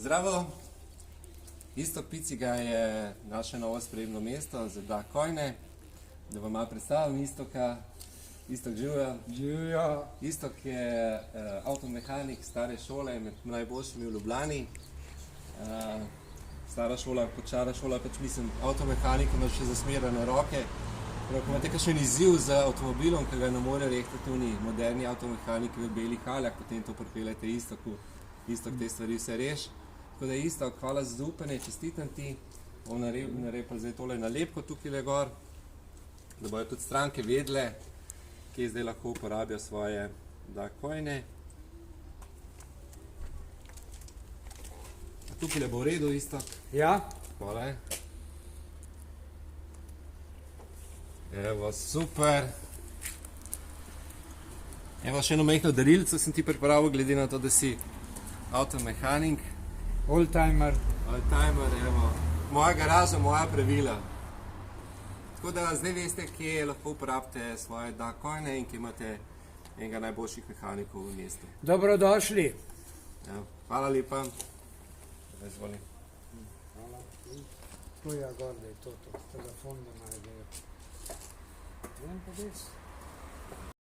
Zdravo, Iztok Piciga je naše novo sprejemno mesto za Dakojne. Da vam malo predstavim Istoka. Istok živja. Živja. Istok je avtomehanik stare šole, med najboljšimi v Ljubljani. Stara šola, Kočara šola, pač mislim, avtomehanik ima še zasmerane roke. Ko imate kakšen izziv z avtomobilom, ki ga ne more rehtati oni moderni avtomehaniki v belih haljah, potem to pripeljete Istoku. Istok te stvari vse reš. Tako da Istok, hvala za zaupanje, čestitam ti. Bom naredil zdaj tole nalepko tukaj gor, da bojo tudi stranke vedle, kje zdaj lahko uporabijo svoje Dakojne. Tukaj bo v redu, Istok. Ja. Hvala. Evo, super. Evo, še eno majhno darilco sem ti pripravil, glede na to, da si avtomehanik. Oldtimer. Oldtimer, evo. Moja garaža, moja pravila. Tako da zdaj veste, kje lahko uporabite svoje Dakojne in kje imate enega najboljših mehanikov v mestu. Dobrodošli. Evo, hvala lepa. Izvoli. Hvala. Tu je gor, da je to. Telefon da najdejo. Vem pa res.